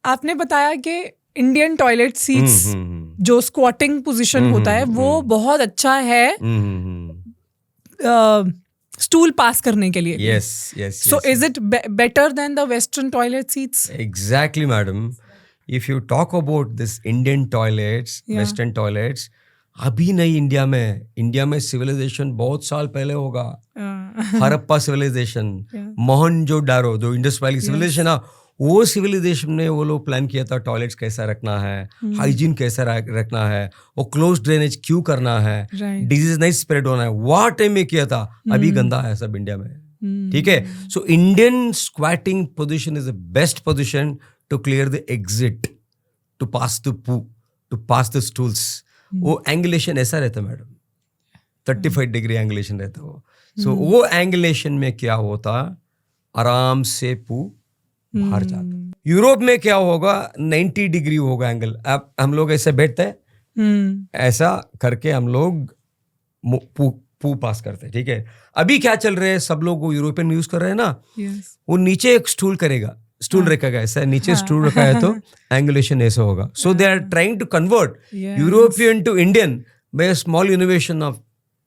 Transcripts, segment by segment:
आपने बताया कि इंडियन टॉयलेट सीट्स जो स्क्वाटिंग पोजीशन होता है वो बहुत अच्छा है स्टूल पास करने के लिए. Yes, yes. So is it better than the Western toilet seats? Exactly, madam. If you talk about this Indian toilets, Yeah. Western toilets, अभी नहीं इंडिया में सिविलाइजेशन बहुत साल पहले होगा. हड़प्पा सिविलाइजेशन, मोहनजोदारो, जो इंडस वैली सिविलाइजेशन है, वो सिविलाइजेशन में वो लोग प्लान किया था टॉयलेट्स कैसा रखना है, हाइजीन कैसा रखना है, वो क्लोज ड्रेनेज क्यों करना है, डिजीज नहीं स्प्रेड होना है, वहाँ टाइम में किया था. अभी गंदा है सब इंडिया में. ठीक है. So Indian squatting position is the best position to clear the exit, to pass the poo, to pass the stools. वो एंगुलेशन ऐसा रहता है मैडम, 35 डिग्री एंगुलेशन रहता है वो. सो वो एंगुलेशन में क्या होता, आराम से पू बाहर जाता. यूरोप में क्या होगा, 90 डिग्री होगा एंगल. अब हम लोग ऐसे बैठते हैं, ऐसा करके हम लोग पू पास करते हैं. ठीक है. अभी क्या चल रहा है, सब लोग वो यूरोपियन यूज कर रहे हैं ना. वो नीचे एक स्टूल करेगा, स्टूल रखेगा ऐसा, नीचे स्टूल रखा है तो एंगुलेशन ऐसा होगा. So they are trying to convert European to Indian by a small innovation of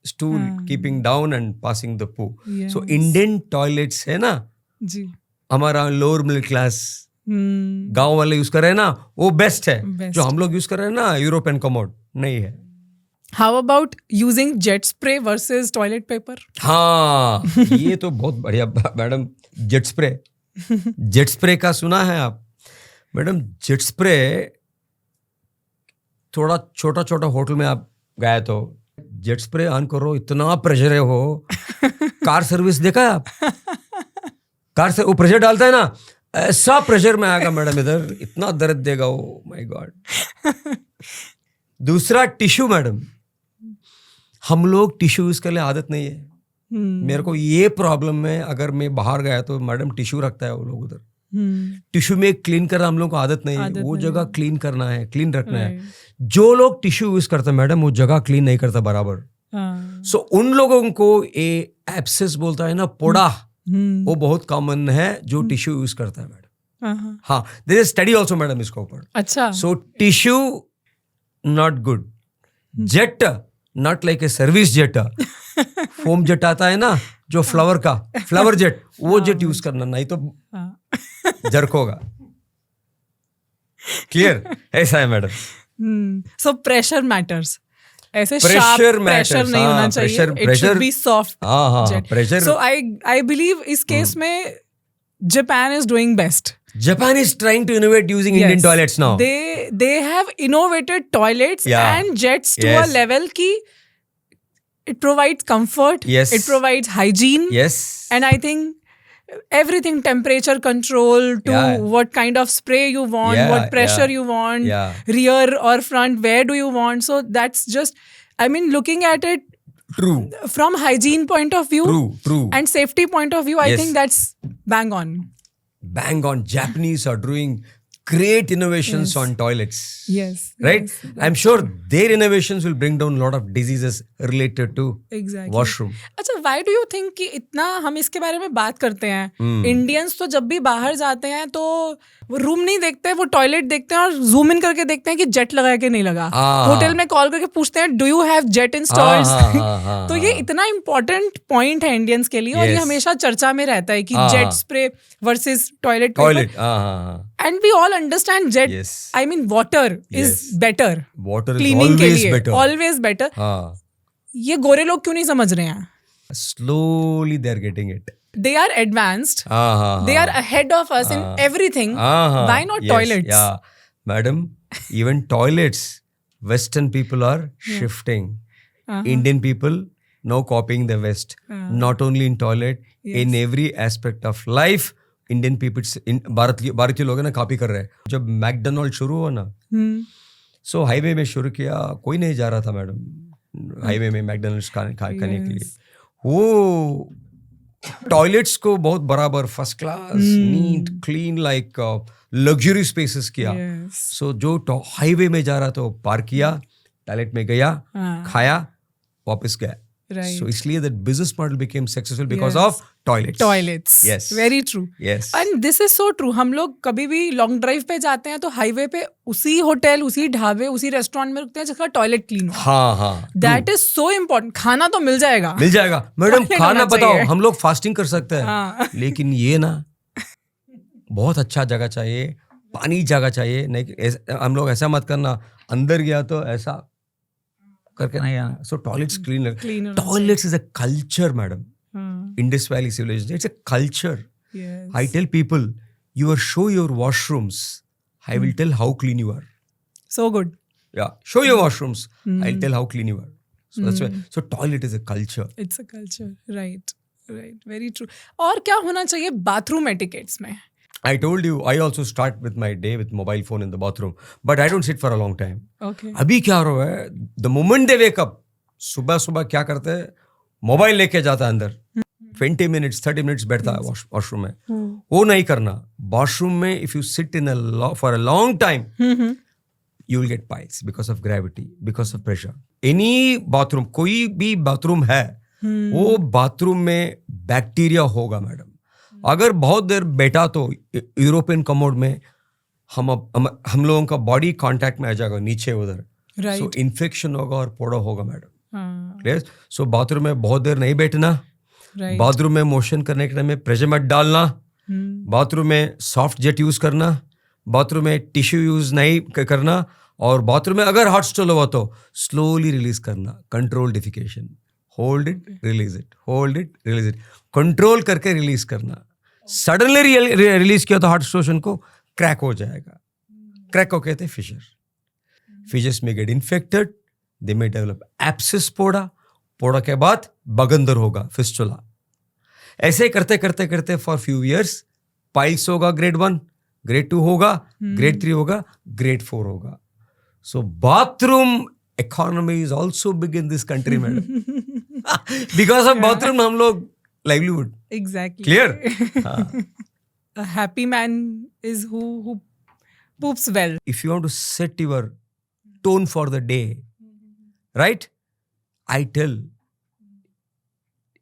stool keeping down and passing the poo. So Indian toilets है ना जी, हमारा लोअर मिडिल क्लास गांव वाले यूज कर रहे हैं ना, वो बेस्ट है. जो हम लोग यूज कर रहे हैं ना यूरोपियन कमोड नहीं है. How about using jet spray versus toilet paper? हाँ, ये तो बहुत बढ़िया madam. Jet spray, jet spray का सुना है आप मैडम? जेट स्प्रे थोड़ा छोटा छोटा होटल में आप गए तो जेट स्प्रे ऑन करो, इतना प्रेशर है वो. कार सर्विस देखा है आप? कार से वो प्रेशर डालता है ना, ऐसा प्रेशर में आएगा मैडम, इधर इतना दर्द देगा वो, माय गॉड. दूसरा टिश्यू मैडम, हम लोग टिश्यू यूज करने आदत नहीं है. मेरे को ये प्रॉब्लम है, अगर मैं बाहर गया तो मैडम टिश्यू रखता है वो लोग उधर. टिश्यू में क्लीन करना हम लोग को आदत नहीं है. वो जगह क्लीन करना है, क्लीन रखना है. जो लोग टिश्यू यूज करते हैं मैडम, वो जगह क्लीन नहीं करता बराबर. सो उन लोगों को ये एब्सेस बोलता है ना, पोड़ा, वो बहुत कॉमन है जो टिश्यू यूज करता है मैडम. हाँ, there is study also madam इसके ऊपर. अच्छा. So tissue not good. Jet not like a service jet. Foam jet आता है ना जो फ्लावर जेट, वो जेट यूज करना, नहीं तो जर्क होगा. क्लियर? ऐसा है मैडम. So pressure matters. ऐसे प्रेशर नहीं होना चाहिए. It should be soft. Pressure. So I believe इस केस में Japan is doing best. Japan is trying to innovate using Indian toilets now. They have innovated toilets and jets to a level ki it provides comfort. Yes. It provides hygiene. Yes. And I think everything, temperature control to what kind of spray you want, what pressure you want, rear or front, where do you want. So that's just, I mean, looking at it true from hygiene point of view, true and safety point of view, I think that's bang on. Japanese are doing great innovations on toilets. Yes. Right? Yes, I'm sure their innovations will bring down a lot of diseases related to washroom. अच्छा, why do you think कि इतना हम इसके बारे में बात करते हैं? इंडियंस तो जब भी बाहर जाते हैं तो वो रूम नहीं देखते, वो टॉयलेट देखते हैं और जूम इन करके देखते हैं कि जेट लगा के नहीं लगा. होटल में कॉल करके पूछते हैं, do you have jet installed? तो ये इतना इम्पोर्टेंट पॉइंट है इंडियंस के लिए, और ये हमेशा चर्चा में रहता है कि jet spray versus toilet paper. And we all understand jet. Yes. I mean, water is better. Water is cleaning always के लिए, better. Always better. ये गोरे लोग क्यों नहीं समझ रहे हैं? Slowly they are getting it. They are advanced. They are ahead of us in everything. Why not toilets? Yeah, madam. Even toilets, Western people are shifting. Indian people now copying the West. Not only in toilet, in every aspect of life. Indian peoples, भारतीय लोग ना copy कर रहे हैं. जब McDonald शुरू हुआ ना, सो हाईवे में शुरू किया, कोई नहीं जा रहा था मैडम हाईवे में मैकडोनल्ड्स खाने के लिए. वो टॉयलेट्स को बहुत बराबर first class, neat, clean, like luxury spaces किया. सो जो हाईवे में जा रहा था वो पार्क किया, टॉयलेट में गया, खाया, वापस गया. Right. So इसलिए that business model became successful because Yes. of toilets. Toilets. Yes. Very true. Yes. And this is so true. हम लोग कभी भी लॉन्ग ड्राइव पे जाते हैं तो हाईवे पे उसी होटल, उसी ढाबे, उसी रेस्टोरेंट में रुकते हैं जिसका टॉयलेट क्लीन हो. हाँ हाँ. That is so important. खाना तो मिल जाएगा. मिल जाएगा. मैडम Toilet खाना होना बताओ. चाहिए. हम लोग फास्टिंग कर सकते हैं. हाँ. लेकिन ये ना बहुत अच्छा जगह चाहिए. पानी जगह चाहिए. नहीं हम लोग ऐसा मत करना. अंदर गया तो ऐसा करके नहीं आना. So toilets cleaner. Toilets is a culture, madam. Indus Valley civilization. It's a culture. Yes. I tell people, you are show your washrooms. I will tell how clean you are. So good. Yeah, show your washrooms. I'll tell how clean you are. So that's why. So toilet is a culture. It's a culture. Right. Right. Very true. और क्या होना चाहिए bathroom etiquettes में? I told you, I also start with my day with mobile phone in the bathroom. But I don't sit for a long time. Okay. अभी क्या हो रहा है? The moment they wake up, सुबह सुबह क्या करते हैं? मोबाइल लेके जाता है अंदर. 20 minutes, 30 minutes बैठता है वॉशरूम में. वो नहीं करना. वॉशरूम में if you sit for a long time, you will get piles because of gravity, because of pressure. Any bathroom, कोई भी बाथरूम है, वो बाथरूम में बैक्टीरिया होगा मैडम. अगर बहुत देर बैठा तो यूरोपियन कमोड में हम लोगों का बॉडी कांटेक्ट में आ जाएगा नीचे उधर. सो इन्फेक्शन होगा और पोड़ा होगा मैडम. सो बाथरूम में बहुत देर नहीं बैठना. बाथरूम में मोशन करने के टाइम में प्रेशर मत डालना. बाथरूम में सॉफ्ट जेट यूज करना. बाथरूम में टिश्यू यूज नहीं करना. और बाथरूम में अगर हॉट स्टोल हुआ तो स्लोली रिलीज करना. Control defecation. Hold it, release it, hold it, release it. Control करके रिलीज करना. सडनली रिलीज किया तो हार्ट स्टेशन को क्रैक हो जाएगा. क्रैक को कहते हैं फिशर. फिशर्स में गेट इन्फेक्टेड. दे में डेवलप एब्सेस. पोड़ा के बाद बगंदर होगा, फिस्टुला. ऐसे करते करते करते फॉर फ्यू इयर्स पाइल्स होगा. ग्रेड 1, ग्रेड 2 होगा, ग्रेड 3 होगा, ग्रेड 4 होगा. So bathroom economy is also big in this country madam. Because of bathroom हम लोग livelihood. Exactly. Clear? A happy man is who poops well. If you want to set your tone for the day, right? I tell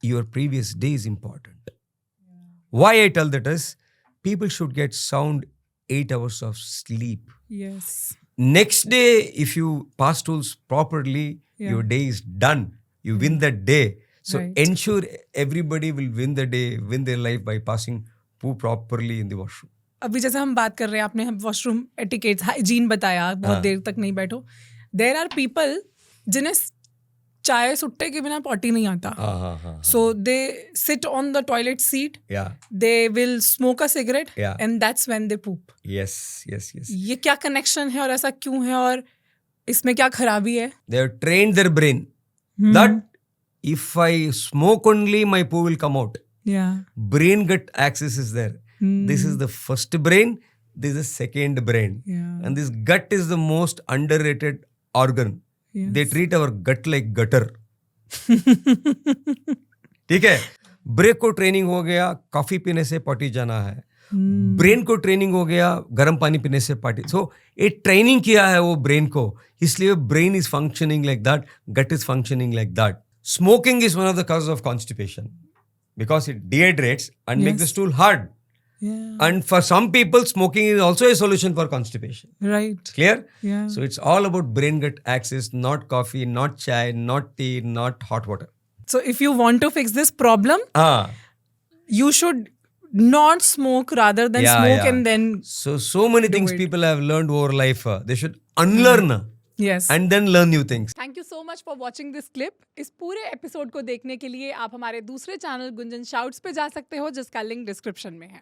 your previous day is important. Why I tell that is people should get sound 8 hours of sleep. Yes. Next day, if you pass tools properly, your day is done. You win that day. So ensure everybody will win the day, win their life by passing poo properly in the washroom. अभी जैसे हम बात कर रहे हैं, आपने हम washroom etiquettes, hygiene बताया, बहुत देर तक नहीं बैठो. There are people जिन्हें चाय सुट्टे के बिना पॉटी नहीं आता. So they sit on the toilet seat. Yeah. They will smoke a cigarette. Yeah. And that's when they poop. Yes. ये क्या कनेक्शन है और ऐसा क्यों है और इसमें क्या खराबी है? They have trained their brain that if I smoke only, my poo will come out. Yeah. Brain gut axis is there. This is the first brain. This is the second brain. Yeah. And this gut is the most underrated organ. Yes. They treat our gut like gutter. ठीक है. Break को training हो गया, coffee पीने से potty जाना है. Brain को ट्रेनिंग हो गया, गर्म पानी पीने से पॉटी. सो एक ट्रेनिंग किया है वो ब्रेन को, इसलिए brain is functioning like that, gut is functioning like that. Smoking is one of the causes of constipation because it dehydrates and makes the stool hard. Yeah. And for some people, smoking is also a solution for constipation. Right. Clear? Yeah. So it's all about brain-gut axis, not coffee, not chai, not tea, not hot water. So if you want to fix this problem, you should not smoke rather than smoke and then. So many things people have learned over life. They should unlearn. Yes. And then learn new things. Thank you so much for watching this clip. इस पूरे episode को देखने के लिए आप हमारे दूसरे channel Gunjan shouts पे जा सकते हो, जिसका लिंक डिस्क्रिप्शन में है.